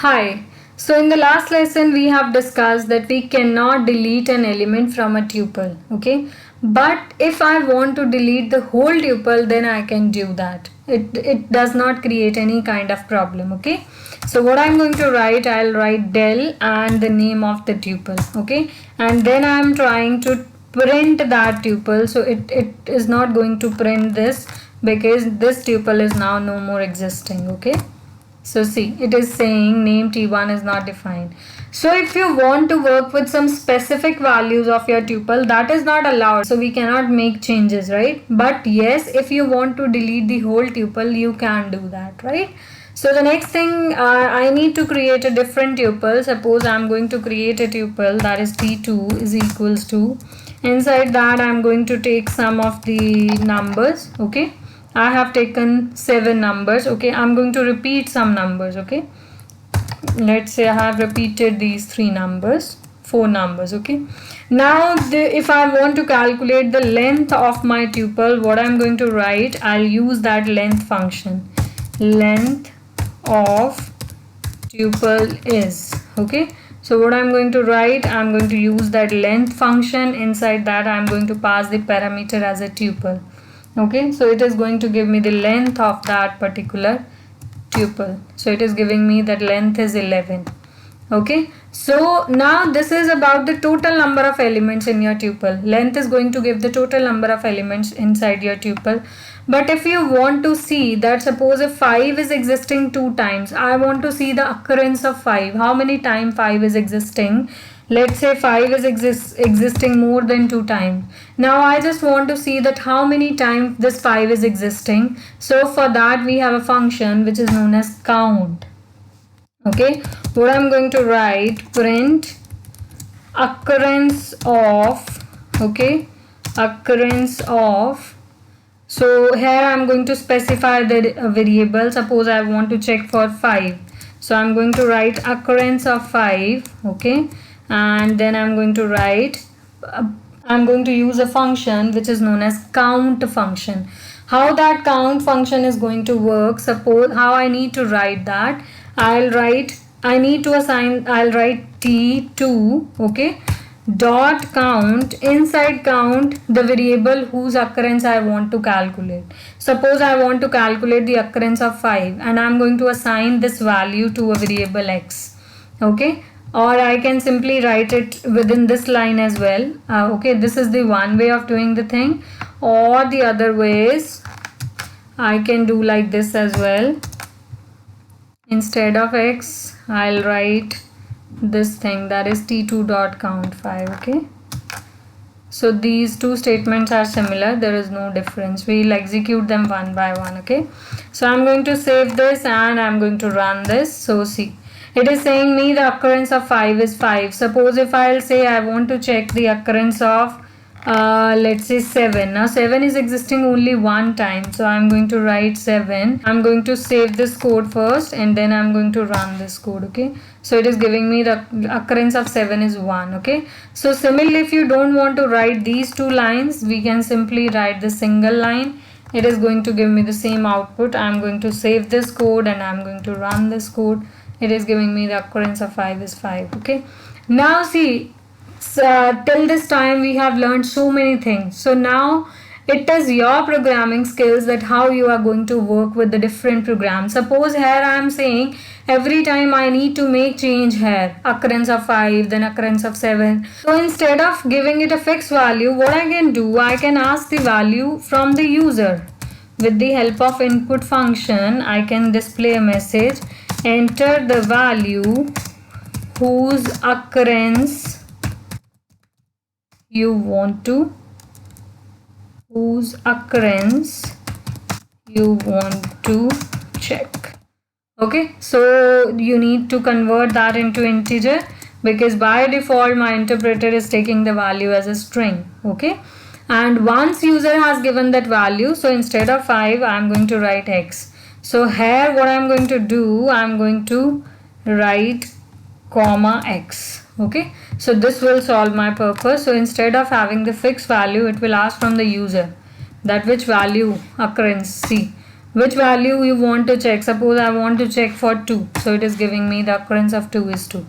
Hi. So in the last lesson we have discussed that we cannot delete an element from a tuple, okay? But if I want to delete the whole tuple, then I can do that. It does not create any kind of problem, okay? So what I'm going to write, I'll write del and the name of the tuple, okay? And then I'm trying to print that tuple, so it is not going to print this because this tuple is now no more existing, okay? So see, it is saying name T1 is not defined. So if you want to work with some specific values of your tuple, that is not allowed. So we cannot make changes, right? But yes, if you want to delete the whole tuple, you can do that, right? So the next thing, I need to create a different tuple. Suppose I'm going to create a tuple that is T2 is equals to. Inside that I'm going to take some of the numbers, okay? I have taken 7 numbers, okay? I'm going to repeat some numbers, okay? Let's say I have repeated these 3 numbers, 4 numbers, okay? Now if I want to calculate the length of my tuple, what I'm going to write, I'll use that length function. Length of tuple is, okay? So what I'm going to write, I'm going to use that length function. Inside that I'm going to pass the parameter as a tuple. Okay, so it is going to give me the length of that particular tuple. So it is giving me that length is 11. Okay, so now this is about the total number of elements in your tuple. Length is going to give the total number of elements inside your tuple. But if you want to see that, suppose if 5 is existing 2 times, I want to see the occurrence of 5. How many times 5 is existing? Let's say 5 is existing more than 2 times. Now I just want to see that how many times this 5 is existing. So for that we have a function which is known as count. Okay, what I'm going to write, print occurrence of, okay, occurrence of. So here I'm going to specify the variable. Suppose I want to check for 5. So I'm going to write occurrence of 5, okay? And then I'm going to write, I'm going to use a function which is known as count function. How that count function is going to work, suppose how I need to write that, I'll write T2, okay, dot count. Inside count the variable whose occurrence I want to calculate. Suppose I want to calculate the occurrence of 5 and I'm going to assign this value to a variable x, okay? Or I can simply write it within this line as well. Okay, this is the one way of doing the thing, or the other ways I can do like this as well. Instead of x, I'll write this thing, that is T2 dot count 5, okay? So these two statements are similar, there is no difference. We'll execute them one by one, okay? So I'm going to save this and I'm going to run this. So see, it is saying me the occurrence of 5 is 5. Suppose if I'll say I want to check the occurrence of let's say 7. Now 7 is existing only one time, so I'm going to write 7. I'm going to save this code first and then I'm going to run this code, okay? So it is giving me the occurrence of 7 is 1, okay? So similarly, if you don't want to write these 2 lines, we can simply write the single line. It is going to give me the same output. I'm going to save this code and I'm going to run this code. It is giving me the occurrence of 5 is 5, okay? Now see, till this time we have learned so many things. So now it is your programming skills that how you are going to work with the different programs. Suppose here I am saying every time I need to make change here, occurrence of 5, then occurrence of 7. So instead of giving it a fixed value, what I can do, I can ask the value from the user. With the help of input function, I can display a message, enter the value whose occurrence you want to check. Okay, so you need to convert that into integer because by default my interpreter is taking the value as a string, okay? And once user has given that value, so instead of 5 I'm going to write x. So here what I'm going to do, I'm going to write comma x, okay? So this will solve my purpose. So instead of having the fixed value, it will ask from the user that which value occurrence. See, which value you want to check. Suppose I want to check for 2, so it is giving me the occurrence of 2 is 2.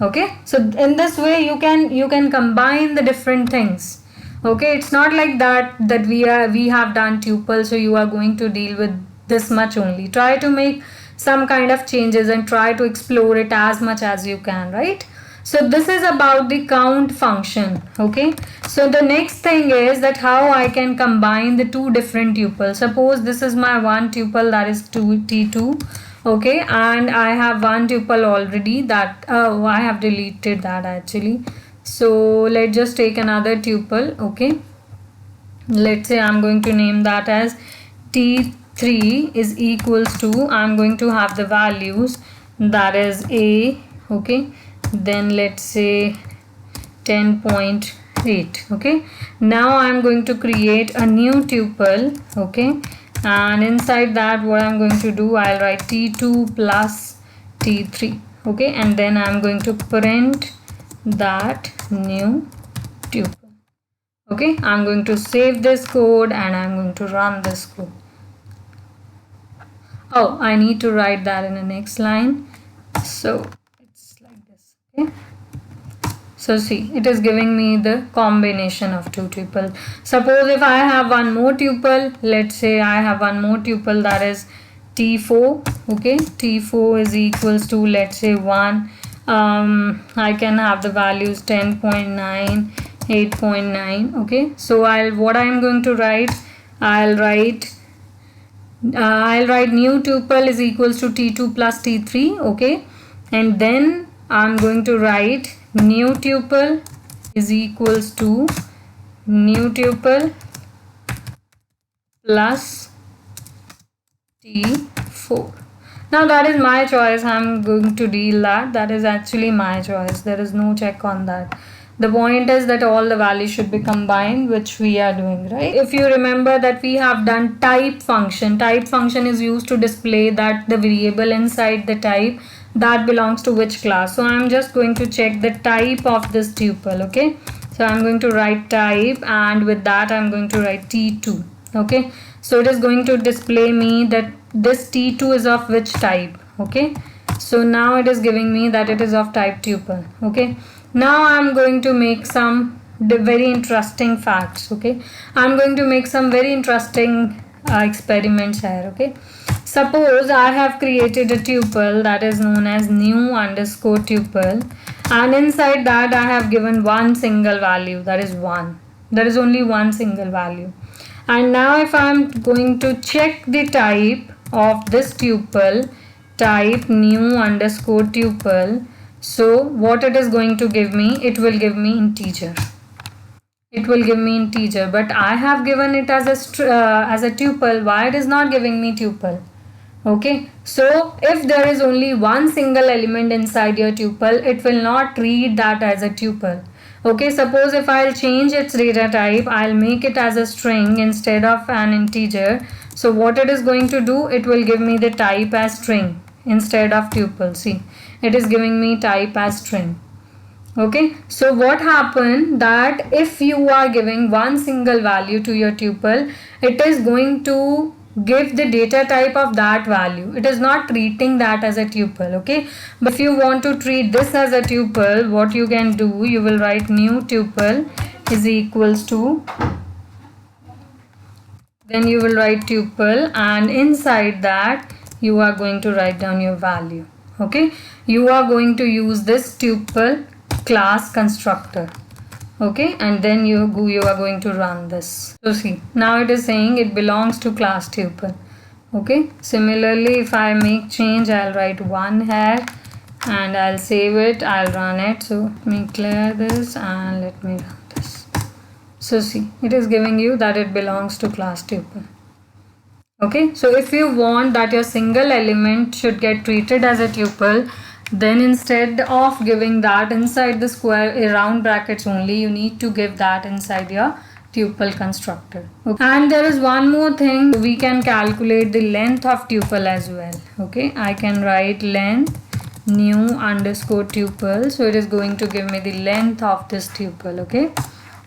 Okay, so in this way you can combine the different things. Okay, it's not like that we have done tuple, so you are going to deal with this much only. Try to make some kind of changes and try to explore it as much as you can, right? So this is about the count function. Okay, so the next thing is that how I can combine the two different tuples. Suppose this is my one tuple, that is 2t2. Okay, and I have one tuple already, that I have deleted that actually. So let's just take another tuple. Okay, let's say I'm going to name that as t3 is equals to, I'm going to have the values, that is a, okay, then let's say 10.8. okay, now I'm going to create a new tuple. Okay, and inside that what I'm going to do, I'll write t2 plus t3. okay, and then I'm going to print that new tuple. Okay, I'm going to save this code and I'm going to run this code. Oh, I need to write that in the next line, so it's like this. Okay, so see, it is giving me the combination of two tuples. Suppose if I have one more tuple, let's say I have one more tuple, that is t4. okay, t4 is equals to, let's say 1. I can have the values 10.9, 8.9. okay, so what I'm going to write, I'll write new tuple is equals to t2 plus t3. okay, and then I'm going to write new tuple is equals to new tuple plus t4. Now that is my choice. I'm going to deal that is actually my choice. There is no check on that. The point is that all the values should be combined, which we are doing, right? If you remember that we have done type function. Type function is used to display that the variable inside the type that belongs to which class. So I'm just going to check the type of this tuple. Okay, so I'm going to write type, and with that I'm going to write t2. okay, so it is going to display me that this t2 is of which type. Okay, so now it is giving me that it is of type tuple. Okay, now I'm going to make some very interesting facts. Okay, I'm going to make some very interesting experiments here. Okay, suppose I have created a tuple that is known as new underscore tuple, and inside that I have given one single value, that is 1. There is only one single value. And now if I'm going to check the type of this tuple, type new underscore tuple, so what it is going to give me, it will give me integer. It will give me integer, but I have given it as a tuple. Why it is not giving me tuple? Okay, so if there is only one single element inside your tuple, it will not read that as a tuple. Okay, suppose if I'll change its data type, I'll make it as a string instead of an integer. So what it is going to do, it will give me the type as string instead of tuple. See, it is giving me type as string. Okay, so what happened, that if you are giving one single value to your tuple, it is going to give the data type of that value. It is not treating that as a tuple. Okay, but if you want to treat this as a tuple, what you can do, you will write new tuple is equals to, then you will write tuple, and inside that you are going to write down your value. Okay, you are going to use this tuple class constructor. Okay, and then you are going to run this. So see, now it is saying it belongs to class tuple. Okay, similarly if I make change, I'll write 1 here and I'll save it, I'll run it. So let me clear this and let me run this. So see, it is giving you that it belongs to class tuple. Okay, so if you want that your single element should get treated as a tuple, then instead of giving that inside the square round brackets only, you need to give that inside your tuple constructor. Okay. And there is one more thing, we can calculate the length of tuple as well. Okay, I can write length new underscore tuple, so it is going to give me the length of this tuple. Okay,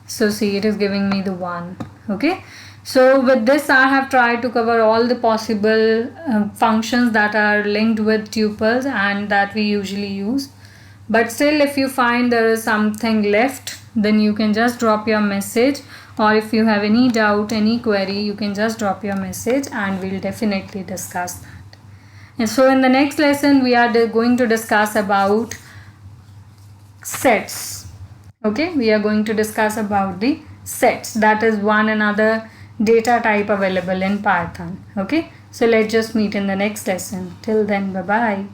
so see, it is giving me the 1. Okay, So with this, I have tried to cover all the possible functions that are linked with tuples and that we usually use. But still, if you find there is something left, then you can just drop your message, or if you have any doubt, any query, you can just drop your message and we'll definitely discuss that. And so in the next lesson, we are going to discuss about sets. Okay, we are going to discuss about the sets, that is one another data type available in Python. Okay, so let's just meet in the next lesson. Till then, bye bye.